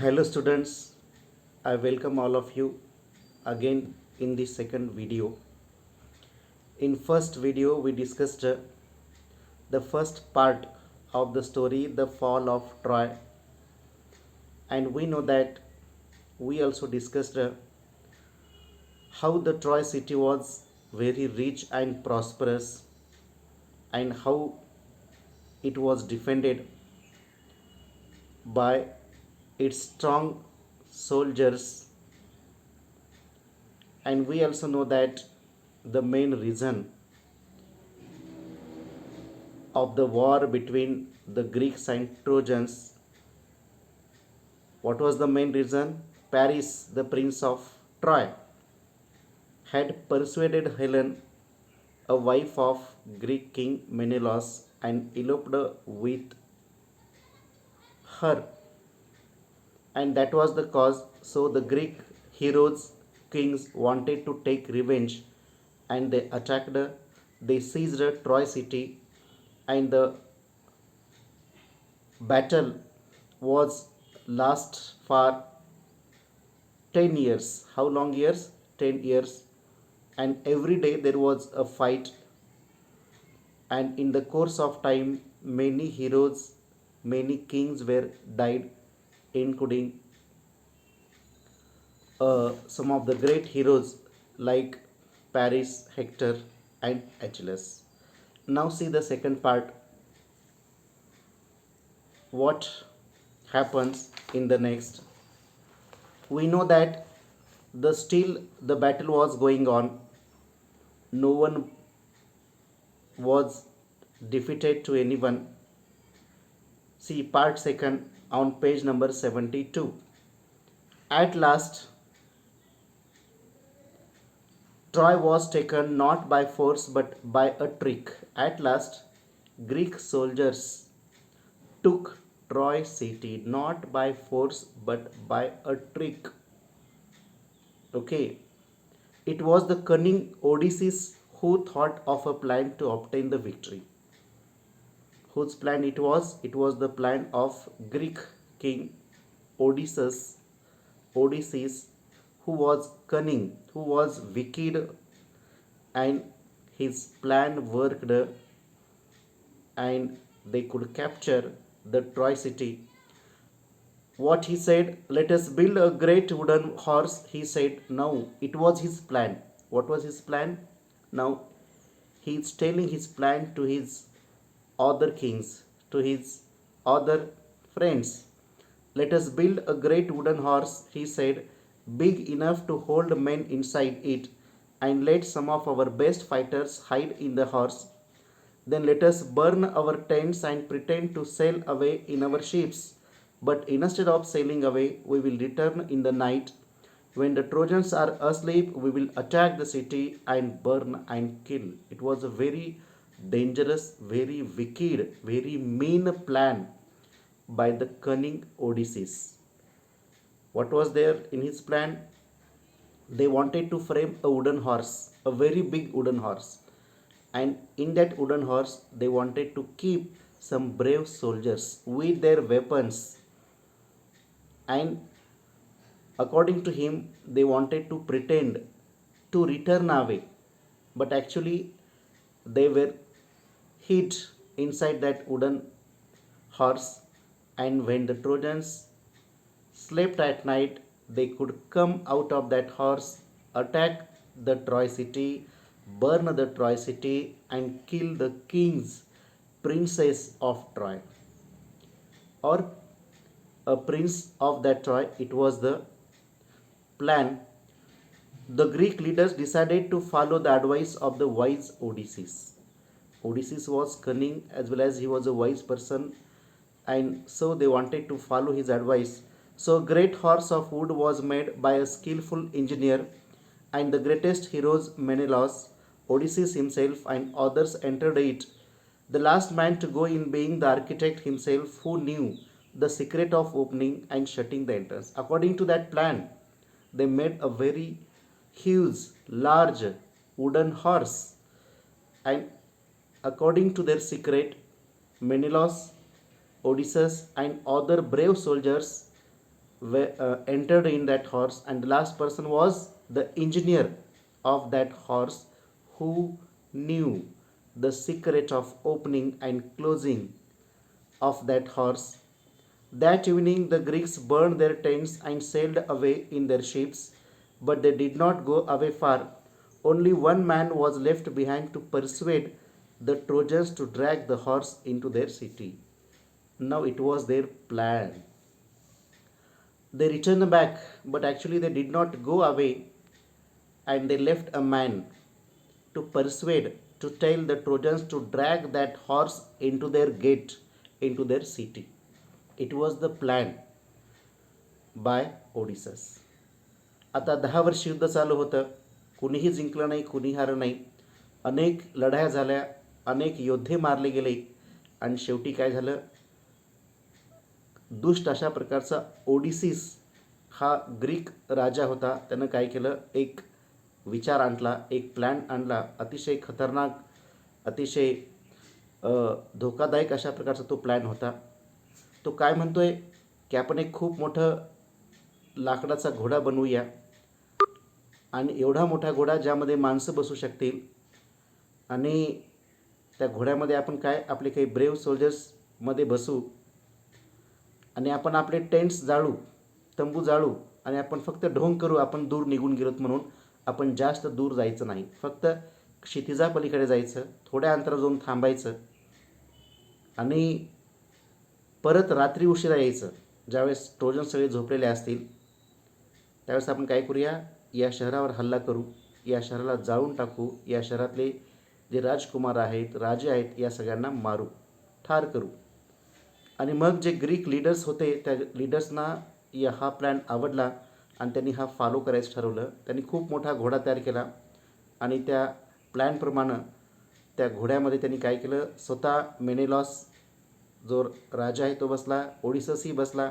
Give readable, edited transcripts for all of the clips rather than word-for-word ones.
Hello students, I welcome all of you again in the second video. In first video we discussed the first part of the story, the fall of Troy, and we know that we also discussed how the Troy city was very rich and prosperous and how it was defended by its strong soldiers, and we also know that the main reason of the war between the Greeks and Trojans. What was the main reason? Paris, the prince of Troy, had persuaded Helen, a wife of Greek king Menelaus, and eloped with her, and that was the cause. So the Greek heroes, kings wanted to take revenge, and they attacked. They seized Troy city, and the battle was last for 10 years. How long years? 10 years. And every day there was a fight, and in the course of time many heroes, many kings were died, including some of the great heroes like Paris, Hector, and Achilles. Now see the second part, what happens in the next. We know that the battle was going on, no one was defeated to anyone. See part second on page number 72. At last, Troy was taken not by force but by a trick. At last, Greek soldiers took Troy city not by force but by a trick. Okay, it was the cunning Odysseus who thought of a plan to obtain the victory. Whose plan it was? It was the plan of Greek king Odysseus, Odysseus, who was cunning, who was wicked, and his plan worked, and they could capture the Troy city. What he said, let us build a great wooden horse. He said, no, it was his plan. What was his plan? Now he is telling his plan to his other kings, to his other friends. Let us build a great wooden horse, he said, big enough to hold men inside it, and let some of our best fighters hide in the horse. Then let us burn our tents and pretend to sail away in our ships. But instead of sailing away, we will return in the night. When the Trojans are asleep, we will attack the city and burn and kill. It was a very dangerous, very wicked, very mean plan by the cunning Odysseus. What was there in his plan? They wanted to frame a wooden horse, a very big wooden horse, and in that wooden horse they wanted to keep some brave soldiers with their weapons, and according to him they wanted to pretend to return away, but actually they were hid inside that wooden horse, and when the Trojans slept at night, they could come out of that horse, attack the Troy city, burn the Troy city, and kill the kings, princess of Troy, or a prince of that Troy. It was the plan. The Greek leaders decided to follow the advice of the wise Odysseus. Odysseus was cunning as well as he was a wise person, and so they wanted to follow his advice. So, a great horse of wood was made by a skillful engineer, and the greatest heroes Menelaus, Odysseus himself, and others entered it. The last man to go in being the architect himself, who knew the secret of opening and shutting the entrance. According to that plan, they made a very huge, large wooden horse, and according to their secret, Menelaus, Odysseus, and other brave soldiers entered in that horse, and the last person was the engineer of that horse, who knew the secret of opening and closing of that horse. That evening the Greeks burned their tents and sailed away in their ships, but they did not go away far. Only one man was left behind to persuade the Trojans to drag the horse into their city. Now it was their plan. They returned back, but actually they did not go away, and they left a man to persuade, to tell the Trojans to drag that horse into their gate, into their city. It was the plan by Odysseus. आता 10 वर्ष युद्ध चालू होतं. कुणीही जिंकलं नाही, कुणी हारलं नाही. अनेक लढाया झाल्या, अनेक योद्धे मारले गेले, आणि शेवटी काय झालं, दुष्ट अशा प्रकारचा ओडिसीस हा ग्रीक राजा होता. त्यानं काय केलं, एक विचार आणला, एक प्लॅन आणला. अतिशय खतरनाक, अतिशय धोकादायक अशा प्रकारचा तो प्लॅन होता. तो काय म्हणतोय की आपण एक खूप मोठं लाकडाचा घोडा बनवूया, आणि एवढा मोठा घोडा ज्यामध्ये माणसं बसू शकतील, आणि त्या घोड्यामध्ये आपण काय आपले काही ब्रेव्ह सोल्जर्समध्ये बसू, आणि आपण आपले टेंट्स जाळू, तंबू जाळू, आणि आपण फक्त ढोंग करू आपण दूर निघून गेलोत म्हणून. आपण जास्त दूर जायचं नाही, फक्त क्षितिजापलीकडे जायचं, थोड्या अंतरावर जाऊन थांबायचं, आणि परत रात्री उशिरा यायचं. ज्यावेळेस ट्रोजन सगळे झोपलेले असतील त्यावेळेस आपण काय करूया, या शहरावर हल्ला करू, या शहराला जाळून टाकू, या शहरातले जे राजकुमार आहेत, राजे आहेत, या सगळ्यांना मारू, ठार करू. आणि मग जे ग्रीक लीडर्स होते त्या लीडर्सना हा प्लॅन आवडला, आणि त्यांनी हा फॉलो करायचं ठरवलं. त्यांनी खूप मोठा घोडा तयार केला, आणि त्या प्लॅनप्रमाणे त्या घोड्यामध्ये त्यांनी काय केलं, स्वतः मेनेलॉस जो राजा आहे तो बसला, ओडिससही बसला,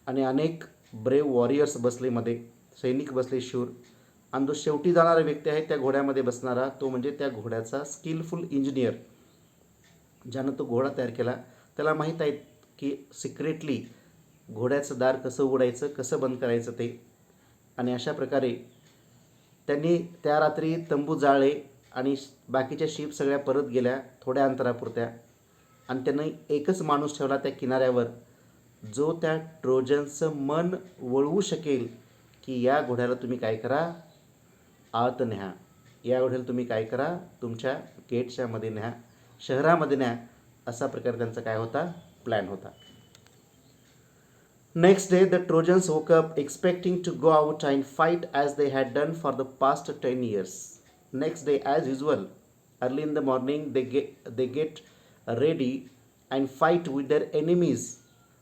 आणि अनेक ब्रेव वॉरियर्स बसले मध्ये, सैनिक बसले शूर. आणि जो शेवटी जाणारा व्यक्ती आहे त्या घोड्यामध्ये बसणारा, तो म्हणजे त्या घोड्याचा स्किलफुल इंजिनियर, ज्यानं तो घोडा तयार केला. त्याला माहीत आहे की सिक्रेटली घोड्याचं दार कसं उघडायचं, कसं बंद करायचं ते. आणि अशा प्रकारे त्यांनी त्या रात्री तंबू जाळले, आणि बाकीच्या शिप सगळ्या परत गेल्या थोड्या अंतरापुरत्या. आणि त्यांनी एकच माणूस ठेवला त्या किनाऱ्यावर, जो त्या ट्रोजन्सचं मन वळवू शकेल की या घोड्याला तुम्ही काय करा, आत न्या, या घोड्याला तुम्ही काय करा, तुमच्या गेटच्या मध्ये न्या, शहरामध्ये न्या. असा प्रकार त्यांचा काय होता, प्लॅन होता. Next day the trojans woke up expecting to go out and fight as they had done for the past 10 years. Next day, as usual, early in the morning, they get ready and fight with their enemies.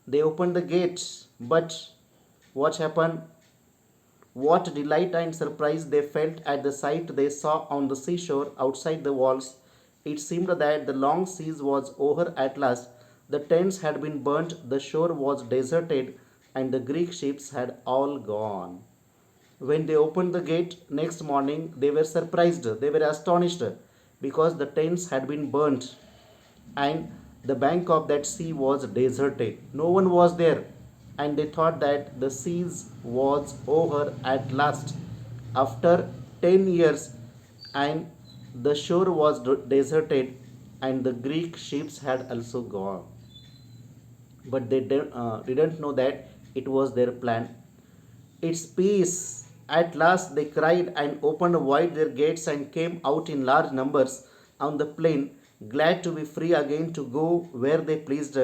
They opened the gates, but what happened? What delight and surprise they felt at the sight they saw on the seashore outside the walls. It seemed that the long siege was over at last. The tents had been burnt, the shore was deserted, and the Greek ships had all gone. When they opened the gate next morning, they were surprised, they were astonished, because the tents had been burnt, and the bank of that sea was deserted. No one was there, and they thought that the siege was over at last after 10 years, and the shore was deserted, and the Greek ships had also gone. But they didn't know that it was their plan. It's peace. At last they cried and opened wide their gates and came out in large numbers on the plain, glad to be free again to go where they pleased.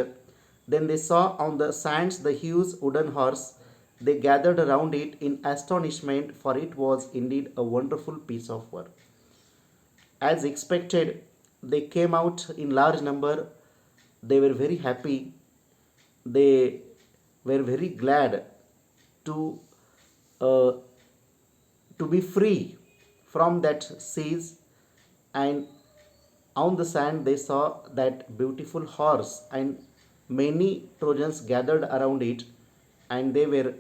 Then they saw on the sands the huge wooden horse. They gathered around it in astonishment, for it was indeed a wonderful piece of work. As expected, they came out in large number. They were very happy. They were very glad to uh, to be free from that siege. And on the sand they saw that beautiful horse, and many Trojans gathered around it, and they were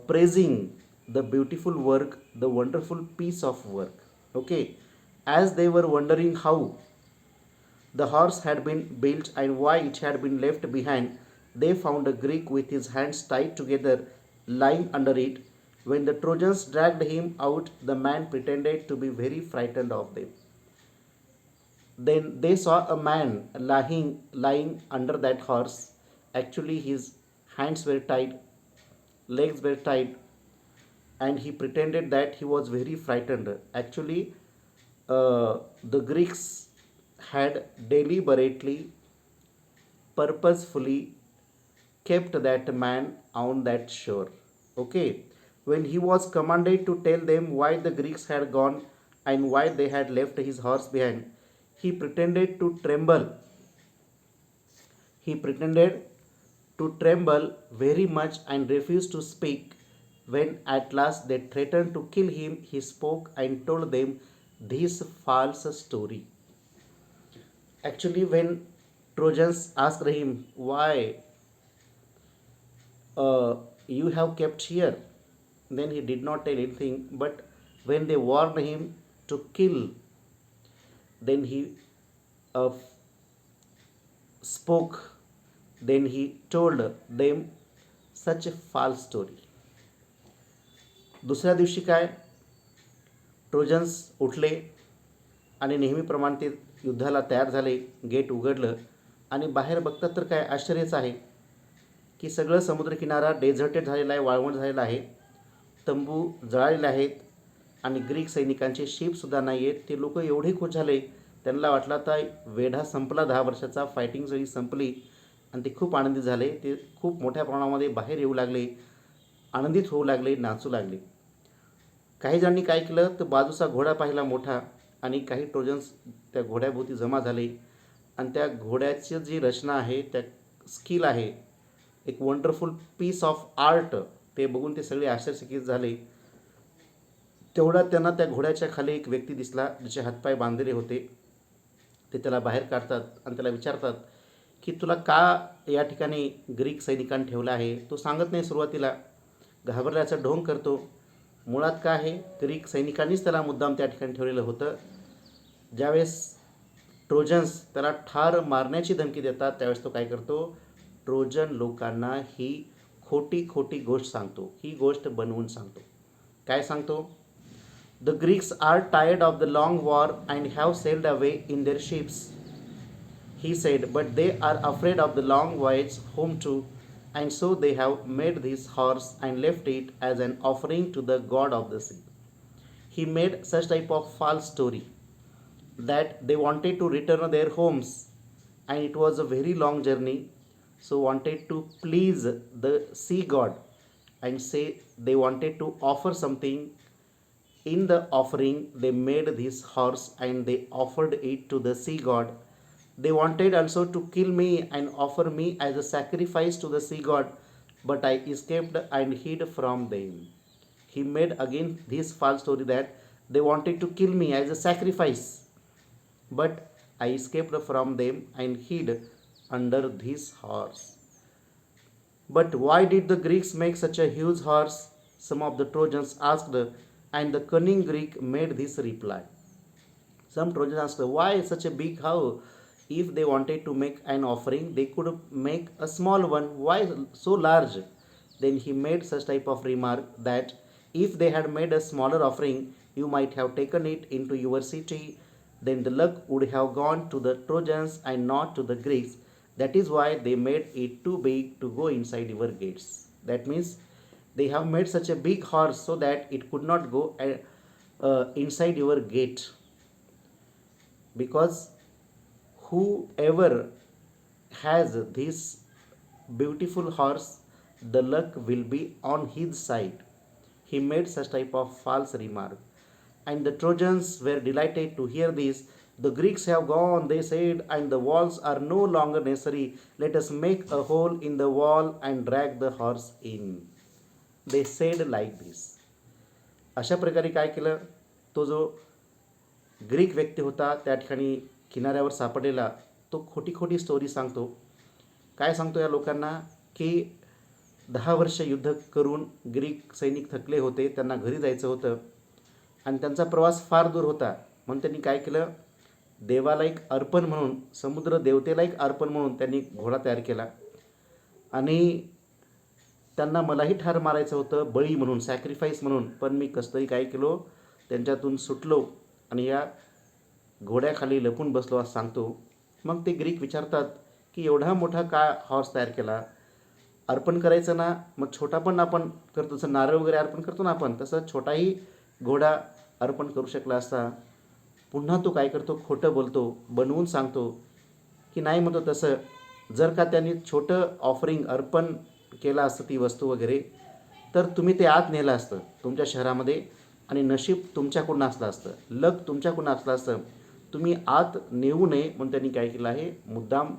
praising the beautiful work, the wonderful piece of work. Okay, as they were wondering how the horse had been built and why it had been left behind, they found a Greek with his hands tied together lying under it. When the Trojans dragged him out, the man pretended to be very frightened of them. Then they saw a man lying under that horse. Actually, his hands were tied, legs were tied, and he pretended that he was very frightened. Actually, the Greeks had deliberately, purposefully kept that man on that shore. Okay, when he was commanded to tell them why the Greeks had gone and why they had left his horse behind, he pretended to tremble. He pretended to tremble very much and refused to speak. When at last they threatened to kill him, he spoke and told them this false story. Actually, when Trojans asked him why you have kept here, then he did not tell anything. But when they warned him to kill, then he uh, spoke. Then he told them such a false story. दुसऱ्या दिवशी काय, trojans उठले आणि नेहमीप्रमाणे ते युद्धाला तयार झाले. गेट उघडलं आणि बाहेर बघतात तर काय आश्चर्यच आहे की सगळं समुद्रकिनारा डेझर्टेड झालेला आहे, वाळवंट झालेला आहे, तंबू जळालेले आहेत आणि ग्रीक सैनिकांचे शिपसुद्धा नाही आहेत. ते लोक एवढे खुश झाले, त्यांना वाटलं आता वेढा संपला, 10 वर्षाचा फायटिंग सगळी संपली आणि ते खूप आनंदित झाले. ते खूप मोठ्या प्रमाणामध्ये बाहेर येऊ लागले, आनंदित होऊ लागले, नाचू लागले. काही जणांनी काय केलं तर बाजूचा घोडा पाहिला मोठा आणि काही ट्रोजन्स त्या घोड्याभोवती जमा झाले आणि त्या घोड्याची जी रचना आहे, त्या स्किल आहे, एक वंडरफुल पीस ऑफ आर्ट, ते बघून ते सगळे आश्चर्यचकित झाले. तेवढ्यात त्यांना त्या घोड्याच्या खाली एक व्यक्ती दिसला, ज्याचे हातपाय बांधलेले होते. ते त्याला बाहेर काढतात आणि त्याला विचारतात की तुला का या ठिकाणी ग्रीक सैनिकांनी ठेवलं आहे. तो सांगत नाही सुरुवातीला, घाबरल्याचा ढोंग करतो. मुळात काय आहे, ग्रीक सैनिकांनीच त्याला मुद्दाम त्या ठिकाणी ठेवलेलं होतं. ज्यावेळेस ट्रोजन्स त्याला ठार मारण्याची धमकी देतात, त्यावेळेस तो काय करतो, ट्रोजन लोकांना ही खोटी खोटी गोष्ट सांगतो, ही गोष्ट बनवून सांगतो. काय सांगतो, the Greeks are tired of the long war and have sailed away in their ships, he said, but they are afraid of the long voyage home too, and so they have made this horse and left it as an offering to the god of the sea. He made such type of false story that they wanted to return their homes, and it was a very long journey, so wanted to please the sea god and say they wanted to offer something. In the offering they made this horse and they offered it to the sea god. They wanted also to kill me and offer me as a sacrifice to the sea god, but I escaped and hid from them. He made again this false story that they wanted to kill me as a sacrifice, but I escaped from them and hid under this horse. But why did the Greeks make such a huge horse? Some of the Trojans asked, and the cunning Greek made this reply. Some Trojans asked, why such a big house? If they wanted to make an offering, they could make a small one. Why so large? Then he made such type of remark that if they had made a smaller offering, you might have taken it into your city. Then the luck would have gone to the Trojans and not to the Greeks. That is why they made it too big to go inside your gates. That means they have made such a big horse so that it could not go inside your gate, because whoever has this beautiful horse, the luck will be on his side. He made such type of false remark, and the Trojans were delighted to hear this. The Greeks have gone, they said, and the walls are no longer necessary. Let us make a hole in the wall and drag the horse in. They said like this. अशा प्रकारे काय केलं, तो जो Greek व्यक्ती होता त्या ठिकाणी किनाऱ्यावर सापडलेला, तो खोटी खोटी स्टोरी सांगतो. काय सांगतो या लोकांना की 10 वर्ष युद्ध करून ग्रीक सैनिक थकले होते, त्यांना घरी जायचं होतं आणि त्यांचा प्रवास फार दूर होता. म्हणून त्यांनी काय केलं, देवाला एक अर्पण म्हणून, समुद्र देवतेला एक अर्पण म्हणून त्यांनी घोडा तयार केला आणि त्यांना मलाही ठार मारायचं होतं बळी म्हणून, सॅक्रिफाईस म्हणून, पण मी कसं तरी काय केलो, त्यांच्यातून सुटलो आणि या घोड्याखाली लपून बसलो असं सांगतो. मग ते ग्रीक विचारतात की एवढा मोठा का हॉर्स तयार केला, अर्पण करायचं ना, मग छोटा पण आपण करतो, जसं नारळ वगैरे अर्पण करतो ना आपण, तसं छोटाही घोडा अर्पण करू शकला असता. पुन्हा तो काय करतो, खोटं बोलतो, बनवून सांगतो की नाही म्हणतो तसं, जर का त्यांनी छोटं ऑफरिंग अर्पण केलं असतं ती वस्तू वगैरे, तर तुम्ही ते आत नेलं असतं तुमच्या शहरामध्ये आणि नशीब तुमच्याकडून असलं असतं, लक तुमच्याकडून असलं असतं. तुम्ही आत नेऊ नये म्हणून त्यांनी काय केलं आहे, मुद्दाम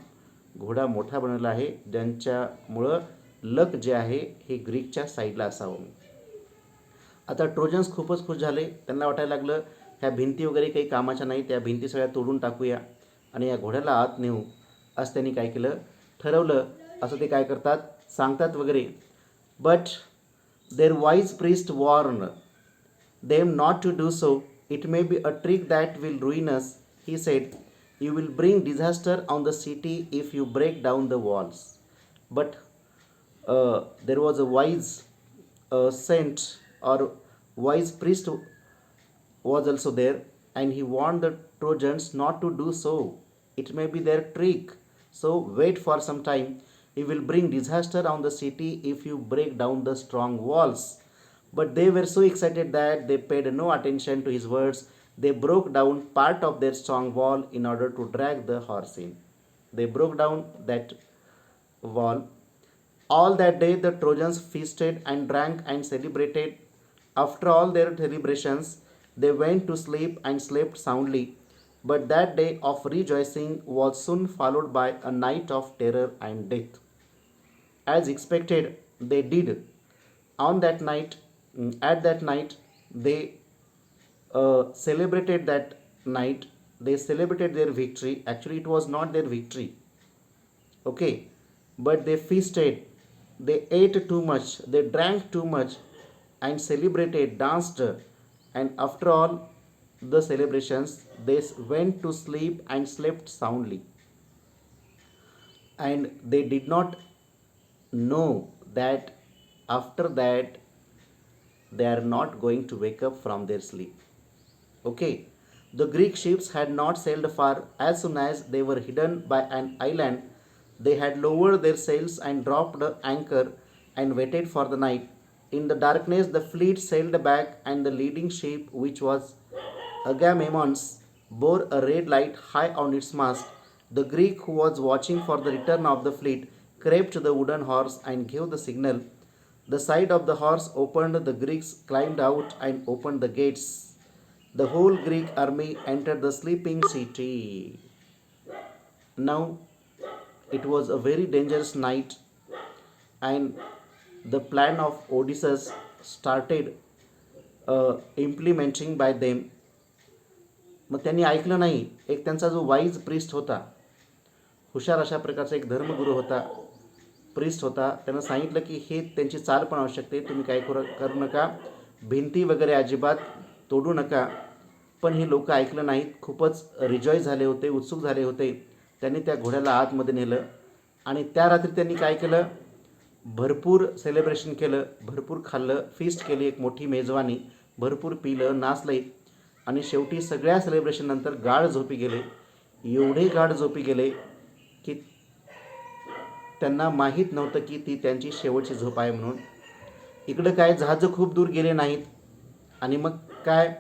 घोडा मोठा बनवला आहे, ज्यांच्यामुळं लक जे आहे हे ग्रीकच्या साईडला असावं. आता ट्रोजन्स खूपच खुश झाले. त्यांना वाटायला लागलं ह्या भिंती वगैरे काही कामाच्या नाही, त्या भिंती सगळ्या तोडून टाकूया आणि या घोड्याला आत नेऊ, असं त्यांनी काय केलं, ठरवलं. असं ते काय करतात, सांगतात वगैरे. But their wise priest warned them not to do so. It may be a trick that will ruin us, he said. You will bring disaster on the city if you break down the walls. But there was a wise saint or wise priest was also there, and he warned the Trojans not to do so. It may be their trick, so wait for some time. He will bring disaster on the city if you break down the strong walls. But they were so excited that they paid no attention to his words. They broke down part of their strong wall in order to drag the horse in. They broke down that wall. All that day the Trojans feasted and drank and celebrated. After all their celebrations, they went to sleep and slept soundly. But that day of rejoicing was soon followed by a night of terror and death. As expected, they did. On that night, at that night, they celebrated that night. They celebrated their victory. Actually, it was not their victory. Okay, but they feasted, they ate too much, they drank too much, and celebrated, danced, and after all the celebrations, they went to sleep and slept soundly. And they did not know that after that they are not going to wake up from their sleep. Okay, the Greek ships had not sailed far. As soon as they were hidden by an island, they had lowered their sails and dropped anchor and waited for the night. In the darkness, the fleet sailed back, and the leading ship, which was Agamemnon's, bore a red light high on its mast. The Greek who was watching for the return of the fleet crept to the wooden horse and gave the signal. The side of the horse opened, the Greeks climbed out and opened the gates. The whole Greek army entered the sleeping city. Now it was a very dangerous night, and the plan of Odysseus started implementing by them. मग त्यांनी ऐकलं नाही. एक त्यांचा जो wise priest होता, हुशार अशा प्रकारचा एक धर्मगुरू होता, प्रिस्ट होता, त्यानं सांगितलं की हे त्यांची चाल पण आवश्यक आहे, तुम्ही काय करू नका, भिंती वगैरे अजिबात तोडू नका. पण हे लोक ऐकलं नाहीत. खूपच रिजॉईस झाले होते, उत्सुक झाले होते. त्यांनी त्या घोड्याला आतमध्ये नेलं आणि त्या रात्री त्यांनी काय केलं, भरपूर सेलिब्रेशन केलं, भरपूर खाल्लं, फीस्ट केली, एक मोठी मेजवानी, भरपूर पिलं, नाचले आणि शेवटी सगळ्या सेलिब्रेशननंतर गाढ झोपी गेले. एवढे गाढ झोपी गेले की त्यांना माहीत नव्हतं की ती त्यांची शेवटची झोप आहे म्हणून. इकडं काय जहाजं खूप दूर गेले नाहीत आणि मग काय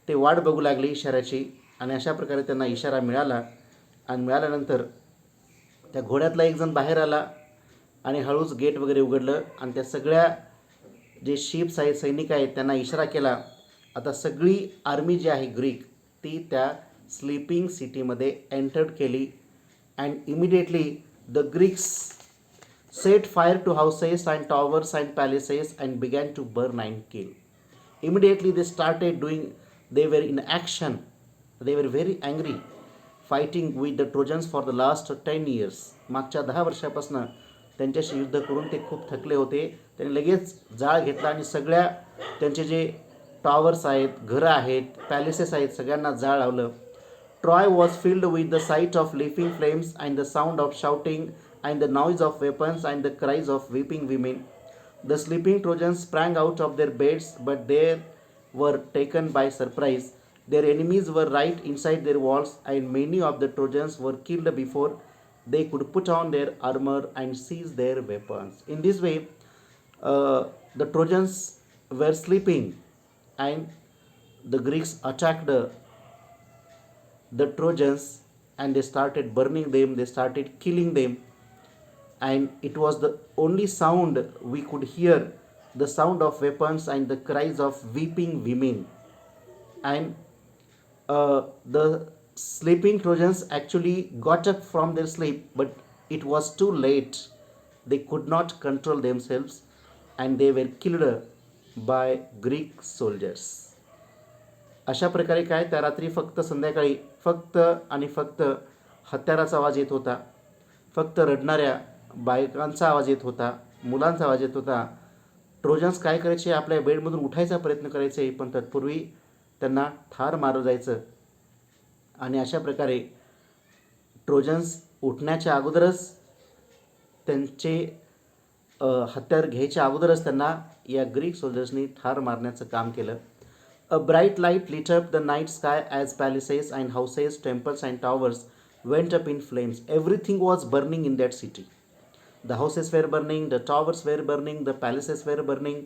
ते वाट बघू लागले इशाऱ्याची. आणि अशा प्रकारे त्यांना इशारा मिळाला आणि मिळाल्यानंतर त्या घोड्यातला एक जण बाहेर आला आणि हळूच गेट वगैरे उघडलं आणि त्या सगळ्या जे शिप्स आहेत, सैनिक आहेत, त्यांना इशारा केला. आता सगळी आर्मी जी आहे ग्रीक, ती त्या स्लीपिंग सिटीमध्ये एंटर्ड केली. And immediately the Greeks set fire to houses and towers and palaces and began to burn and kill. Immediately they started doing, they were in action, they were very angry, fighting with the Trojans for the last 10 years. मागच्या 10 वर्षापासून त्यांच्याशी युद्ध करून ते खूप थकले होते. त्यांनी लगेच जाळ घेतला आणि सगळ्या त्यांचे जे टॉवर्स आहेत, घरं आहेत, पॅलेसेस आहेत, सगळ्यांना जाळ लावलं. Troy was filled with the sight of leaping flames and the sound of shouting and the noise of weapons and the cries of weeping women. The sleeping Trojans sprang out of their beds, but they were taken by surprise. Their enemies were right inside their walls, and many of the Trojans were killed before they could put on their armor and seize their weapons. In this way, the Trojans were sleeping, and the Greeks attacked the Trojans, and they started burning them, they started killing them, and it was the only sound we could hear, the sound of weapons and the cries of weeping women. And the sleeping Trojans actually got up from their sleep, but it was too late. They could not control themselves, and they were killed by Greek soldiers. अशा प्रकारे काय, त्या रात्री फक्त संध्याकाळी फक्त आणि फक्त हत्याराचा आवाज येत होता, फक्त रडणाऱ्या बायकांचा आवाज येत होता, मुलांचा आवाज येत होता. ट्रोजन्स काय करायचे, आपल्या बेडमधून उठायचा प्रयत्न करायचे, पण तत्पूर्वी त्यांना ठार मारलं जायचं. आणि अशा प्रकारे ट्रोजन्स उठण्याच्या अगोदरच, त्यांचे हत्यार घ्यायच्या अगोदरच त्यांना या ग्रीक सोल्जर्सनी ठार मारण्याचं काम केलं. A bright light lit up the night sky as palaces and houses, temples and towers went up in flames. Everything was burning in that city. The houses were burning, the towers were burning, the palaces were burning.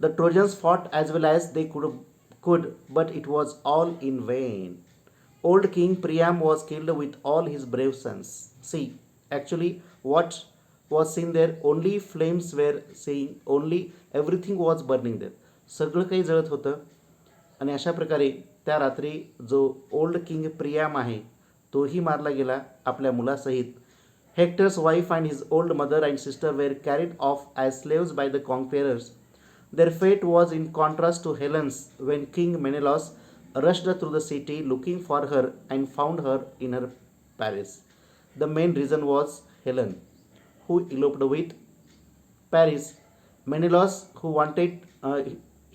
The Trojans fought as well as they could, but it was all in vain. Old King Priam was killed with all his brave sons. See, actually, what was seen there? Only flames were seen, only everything was burning there. सगळं काही जळत होतं. आणि अशा प्रकारे त्या रात्री जो ओल्ड किंग प्रियाम आहे तोही मारला गेला आपल्या मुलासहित. Hector's wife and his old mother and sister were carried off as slaves by the conquerors. Their fate was in contrast to Helen's when King Menelaus rushed through the city looking for her and found her in her palace. The main reason was Helen, who eloped with Paris. Menelaus, who wanted,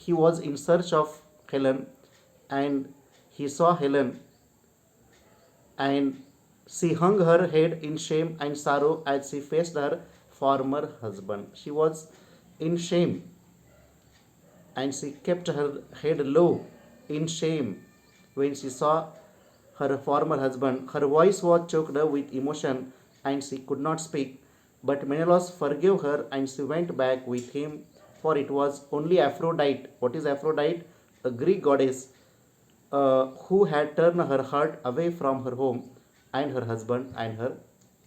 he was in search of Helen, and he saw Helen, and she hung her head in shame and sorrow as she faced her former husband. She was in shame, and she kept her head low in shame when she saw her former husband. Her voice was choked with emotion, and she could not speak. But Menelaus forgave her, and she went back with him, for it was only Aphrodite. What is Aphrodite? A Greek goddess who had turned her heart away from her home and her husband and her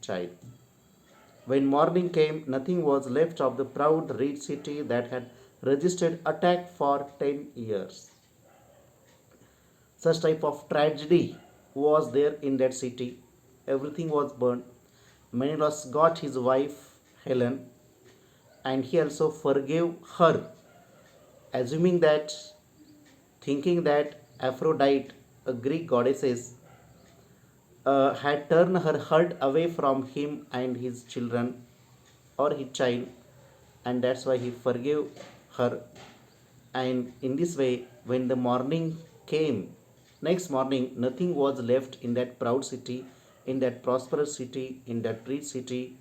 child. When morning came, nothing was left of the proud rich city that had resisted attack for 10 years. Such type of tragedy was there in that city. Everything was burned. Menelaus got his wife Helen, and he also forgave her, assuming that, thinking that Aphrodite, a Greek goddess, had turned her heart away from him and his children or his child, and that's why he forgave her. And in this way, when the morning came, next morning, nothing was left in that proud city, in that prosperous city, in that rich city,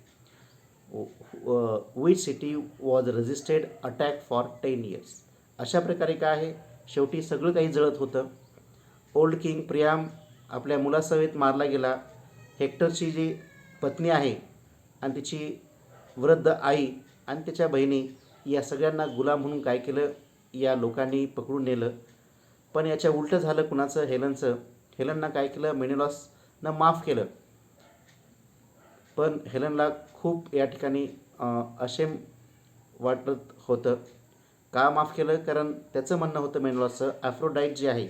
which city was resisted attack for 10 years. अशा प्रकारे काय आहे, शेवटी सगळं काही जळत होतं. Old king Priam आपल्या मुलासहित मारला गेला. हेक्टरची जी पत्नी आहे आणि तिची वृद्ध आई आणि त्याच्या बहिणी, या सगळ्यांना गुलाम म्हणून काय केलं, या लोकांनी पकडून नेलं. पण याच्या उलटं झालं कुणाचं, हेलनचं. हेलननं काय केलं, मेनेलॉसनं माफ केलं. पण हेलनला खूप या ठिकाणी अशेम वाटत होतं. का माफ केलं, कारण त्याचं म्हणणं होतं मेनेलॉसचं, ॲफ्रोडाईट जी आहे,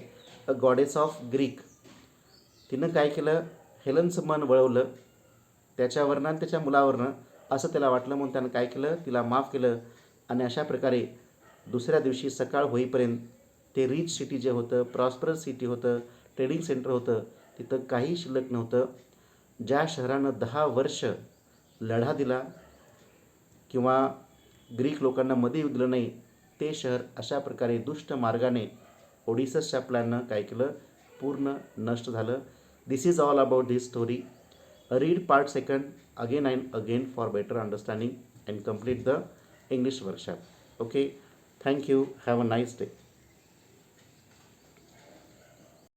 अ गॉडेस ऑफ ग्रीक, तिनं काय केलं, हेलनचं मन वळवलं त्याच्यावरनं आणि त्याच्या मुलावरनं, असं त्याला वाटलं. म्हणून त्यानं काय केलं, तिला माफ केलं. आणि अशा प्रकारे दुसऱ्या दिवशी सकाळ होईपर्यंत ते रिच सिटी जे होतं, प्रॉस्परस सिटी होतं, ट्रेडिंग सेंटर होतं, तिथं काही शिल्लक नव्हतं. ज्या शहरानं 10 वर्ष लढा दिला किंवा ग्रीक लोकांना मध्ये येऊ दिलं नाही, ते शहर अशा प्रकारे दुष्ट मार्गाने ओडिससच्या प्लॅननं काय केलं, पूर्ण नष्ट झालं. This is all about this story. Read part second again and again for better understanding and complete the English workshop. Okay, thank you. Have a nice day.